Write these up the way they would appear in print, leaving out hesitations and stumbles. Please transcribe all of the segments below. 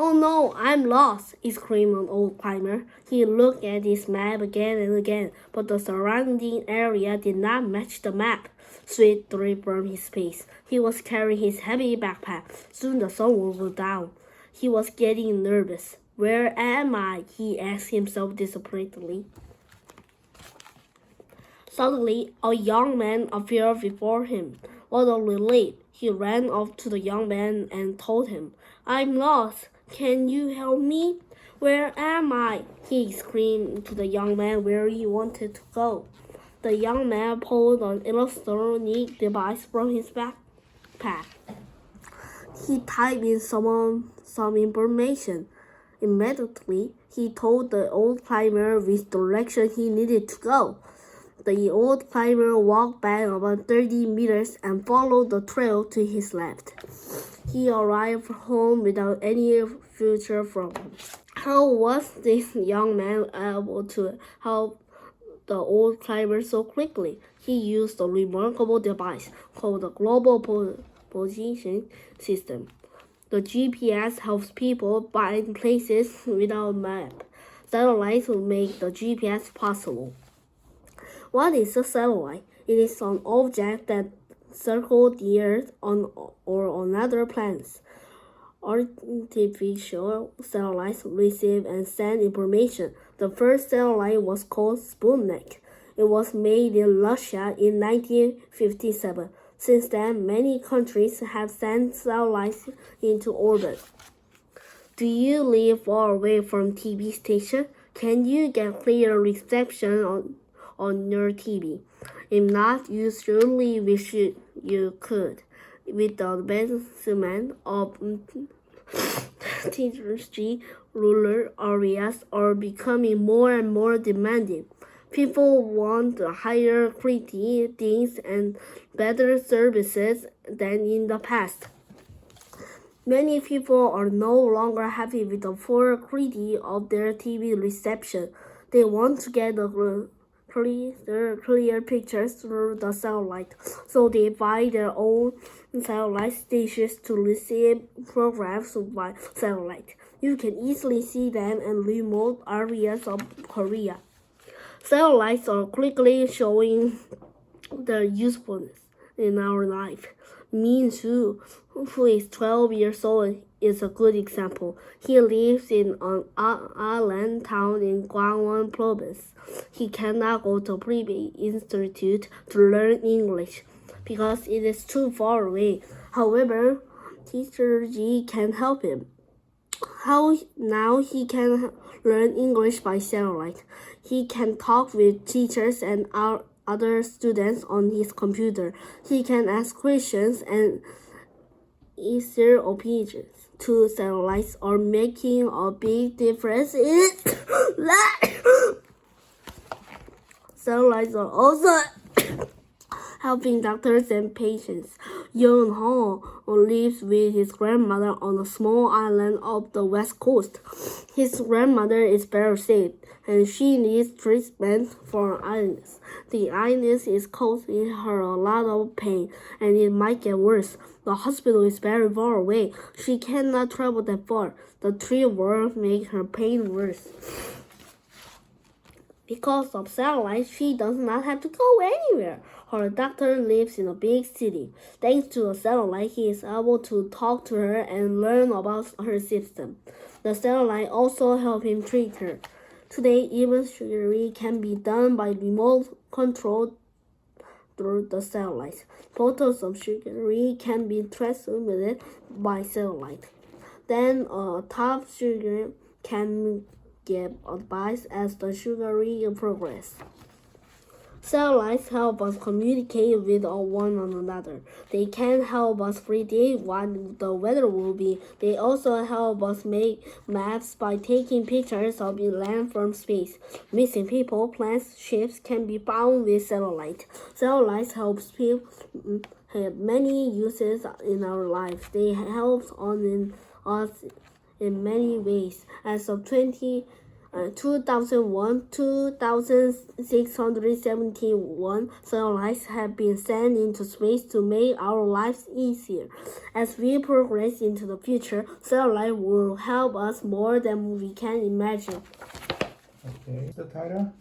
Oh no, I'm lost, exclaimed an old climber. He looked at his map again and again, but the surrounding area did not match the map. Sweat dripped from his face. He was carrying his heavy backpack. Soon the sun would go down. He was getting nervous. Where am I? He asked himself disappointedly. Suddenly, a young man appeared before him. Utterly late, he ran up to the young man and told him, I'm lost. Can you help me? Where am I? He exclaimed to the young man where he wanted to go. The young man pulled an electronic device from his backpack. He typed in some information. Immediately, he told the old climber which direction he needed to go. The old climber walked back about 30 meters and followed the trail to his left. He arrived home without any future problems. How was this young man able to help the old climber so quickly? He used a remarkable device called the Global Position System. The GPS helps people find places without a map. Satellites will make the GPS possible. What is a satellite? It is an object that circles the Earth or other planets. Artificial satellites receive and send information. The first satellite was called Sputnik. It was made in Russia in 1957. Since then, many countries have sent satellites into orbit. Do you live far away from TV station? Can you get clear reception on your TV? If not, you surely wish you could. With the advancement of technology, rural areas are becoming more and more demanding. People want higher quality things and better services than in the past. Many people are no longer happy with the poor quality of their TV reception. They want to get clear pictures through the satellite, so they buy their own satellite stations to receive programs by satellite. You can easily see them in remote areas of Korea. Satellites are quickly showing their usefulness in our life. Min Shu, who is 12 years old, is a good example. He lives in an island town in Gangwon province. He cannot go to private institute to learn English because it is too far away. However, Teacher Ji can help him. Now he can learn English by satellite. He can talk with teachers and other students on his computer. He can ask questions and answer opinions. Two satellites are making a big difference in life. Satellites are also helping doctors and patients. Young Ho lives with his grandmother on a small island off the west coast. His grandmother is very sick, and she needs treatment for illness. The illness is causing her a lot of pain, and it might get worse. The hospital is very far away. She cannot travel that far. The trip will make her pain worse. Because of satellites, she does not have to go anywhere. Her doctor lives in a big city. Thanks to a satellite, he is able to talk to her and learn about her system. The satellite also helps him treat her. Today, even surgery can be done by remote control through the satellite. Photos of surgery can be transmitted by satellite. Then a top surgeon can give advice as the surgery progresses. Satellites help us communicate with one another. They can help us predict what the weather will be. They also help us make maps by taking pictures of land from space. Missing people, plants, ships can be found with satellites. Satellites help people have many uses in our lives. They help us in many ways. As of 2001, 2671 satellites have been sent into space to make our lives easier. As we progress into the future, satellites will help us more than we can imagine. Okay. The title?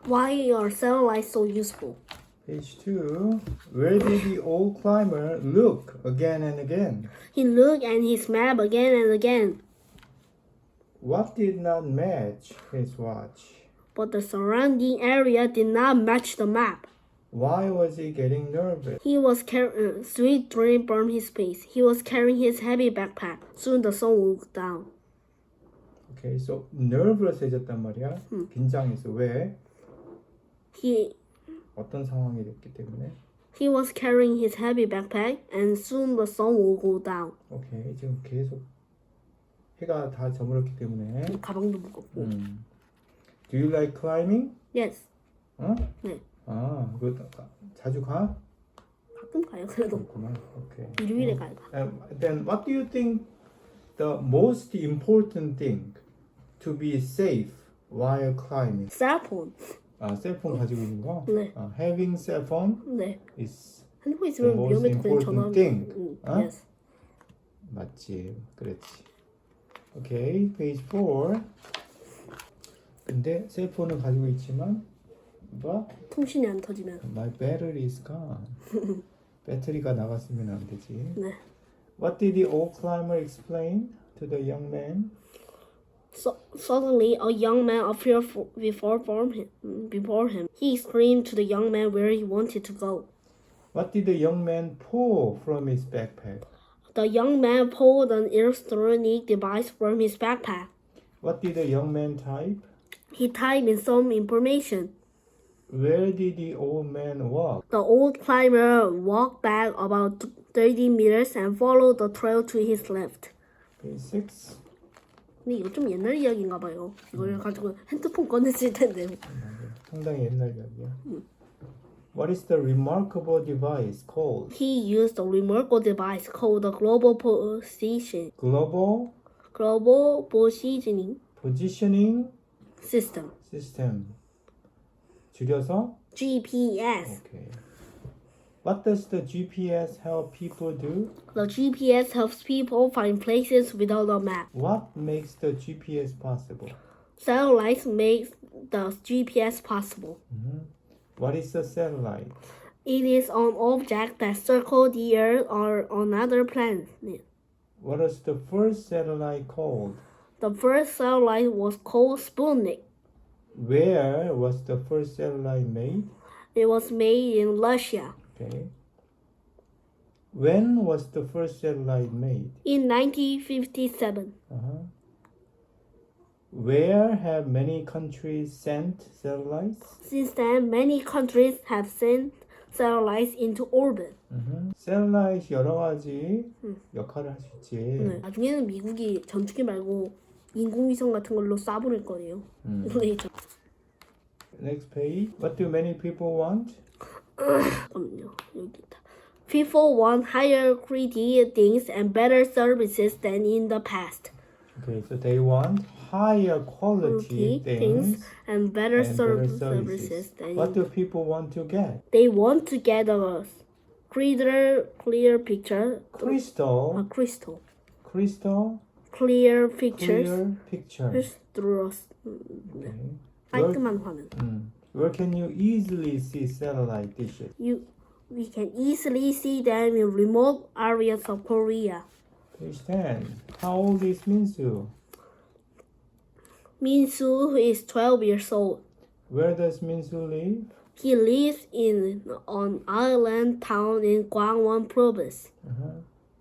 Why are satellites so useful? Page 2. Where did the old climber look again and again? He looked at his map again and again, What did not match his watch? but the surrounding area did not match the map. Why was he getting nervous? He was carrying sweet dream burned his face. He was carrying his heavy backpack. Soon the sun would go down. Okay, so nervous해졌단 말이야. 긴장해서. 왜? He 어떤 상황이 됐기 때문에? He was carrying his heavy backpack, and soon the sun will go down. 오케이, 지금 계속 해가 다 저물었기 때문에. 가방도 무겁고. Do you like climbing? Yes. 어? 네. 아, 그거 자주 가? 가끔 가요. 그래도 그렇구나. 오케이. 일요일에 가요. Then what do you think the most important thing to be safe while climbing? 셀폰. 아, 셀폰 가지고 있는 거? 네. Having cell phone 네. is 핸드폰 the 있으면 most 위험해도 그냥 전화. important thing. 어? Yes. 맞지. 그렇지. 오케이. Page 4. 근데 셀폰은 가지고 있지만 but 통신이 안 터지면. my battery is gone. 배터리가 나갔으면 안 되지. 네. What did the old climber explain to the young man? Suddenly, a young man appeared before him. He screamed to the young man where he wanted to go. What did the young man pull from his backpack? The young man pulled an electronic device from his backpack. What did the young man type? He typed in some information. Where did the old man walk? The old climber walked back about 30 meters and followed the trail to his left. Page 6. 근데 이거 좀 옛날 이야기인가 봐요. 이걸 가지고 핸드폰 꺼냈을 텐데. 상당히 옛날 이야기야. What is the remarkable device called? He used a remarkable device called the global Global positioning Positioning system. System. 줄여서? GPS. Okay. What does the GPS help people do? The GPS helps people find places without a map. What makes the GPS possible? Satellites make the GPS possible. What is a satellite? It is an object that circles the Earth or another planet. What was the first satellite called? The first satellite was called Sputnik. Where was the first satellite made? It was made in Russia. Okay. When was the first satellite made? In 1957. Where have many countries sent satellites? Since then, many countries have sent satellites into orbit. satellite 여러 가지 역할을 할 수 있지. 네. 나중에는 미국이 전투기 말고 인공위성 같은 걸로 쏴보낼 거예요. Next page. What do many people want? 잠깐만요. 여기 있다. People want higher quality things and better services than in the past. Okay, so they want higher quality things and better and better services than What do people want to get? they want to get a clear picture. Crystal. Crystal. Clear pictures. Clear pictures. through Okay. 깔끔한 화면. Where can you easily see satellite dishes? We can easily see them in remote areas of Korea. Page 10. How old is Minsu? Minsu is 12 years old. Where does Minsu live? He lives in an island town in Gangwon province.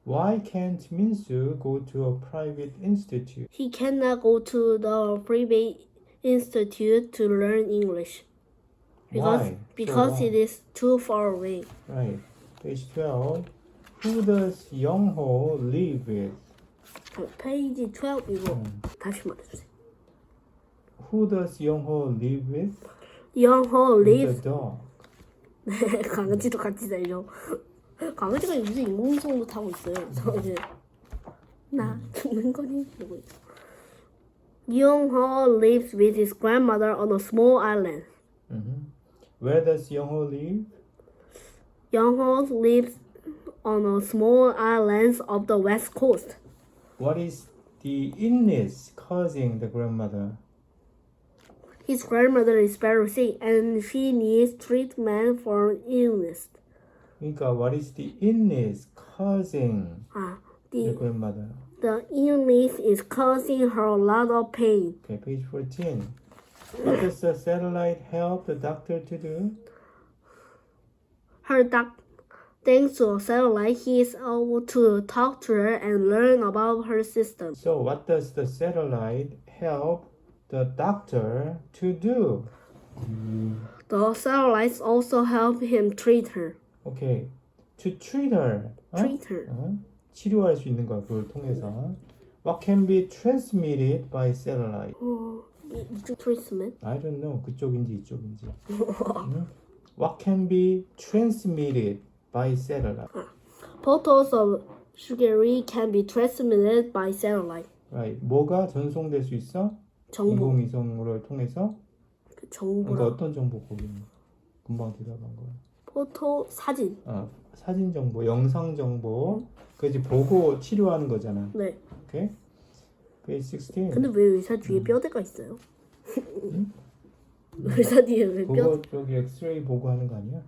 Why can't Minsu go to a private institute? He cannot go to the private institute to learn English. Why? Because So it is too far away. Right. Page 12. Who does Young-ho live with? 페이지 12 이거 다시 말해주세요. Who does Young-ho live with? Young-ho With lives. the dog. 강아지도 같이 살죠. 강아지가 요새 인공위성도 타고 있어요. 그래서 이제 나 죽는 거니? 이러고 있어. Young-ho lives with his grandmother on a small island. Where does Young-ho live? Young-ho lives on a small island of the west coast. What is the illness causing the grandmother? His grandmother is very sick and she needs treatment for illness. 그러니까 what is the illness causing the The grandmother? illness is causing her a lot of pain. Okay, page 14. What does the satellite help the doctor to do? Thanks to a satellite, he is able to talk to her and learn about her system. So what does the satellite help the doctor to do? The satellites also help him treat her. Okay, to treat her. Treat her. 치료할 수 있는 거야, 그걸 통해서. What can be transmitted by satellite? Treatment. I don't know. 그쪽인지 이쪽인지. What can be transmitted by satellite? Photos of Shugeri can be transmitted by satellite. Right. 뭐가 전송될 수 있어? 정보. 인공위성을 통해서? 그 그러니까 정보랑 어떤 정보 거기는? 금방 대답한 거야. 포토 사진. 사진 정보, 영상 정보. 그지 보고 치료하는 거잖아. 네. 오케이? Page 16. 근데 왜 의사 뒤에 뼈대가 있어요? 의사 뒤에 왜 뼈? 그거 저기 엑스레이 보고 하는 거 아니야?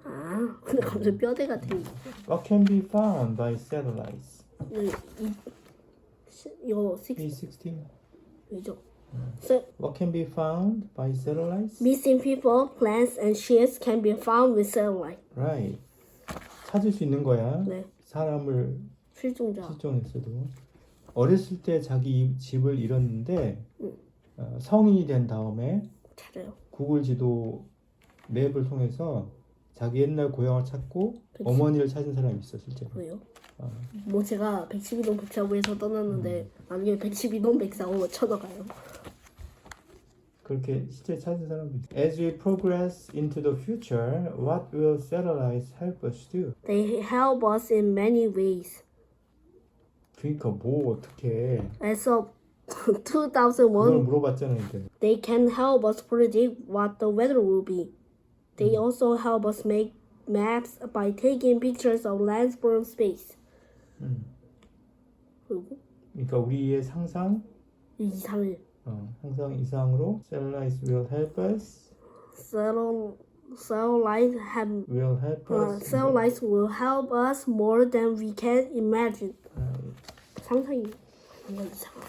근데 갑자기 뼈대가 돼 있어. What can be found by satellites? 네, 이거 Page 16. 이죠. What can be found by satellites? Missing people, plants, and ships can be found with satellite. Right. 찾을 수 있는 거야. 네. 사람을 실종자. 실종했어도. 어렸을 때 자기 집을 잃었는데 성인이 된 다음에 잘해요. 구글 지도 맵을 통해서 자기 옛날 고향을 찾고 그치. 어머니를 찾은 사람이 있어 실제로. 왜요? 뭐 제가 112동 104호에서 떠났는데 나중에 112동 104호 찾아가요. 그렇게 실제 찾은 사람도 있어. As we progress into the future, what will satellites help us do? They help us in many ways. 그러니까 뭐 어떻게? As of 그걸 2001, 물어봤잖아 이제. they can help us predict what the weather will be. They also help us make maps by taking pictures of lands from space. 그리고 그러니까 우리의 상상, 이상을 항상 이상으로 satellites will help us. satellites have Will help us. satellites will help us more than we can imagine. Right. 상상이 뭔가 이상하.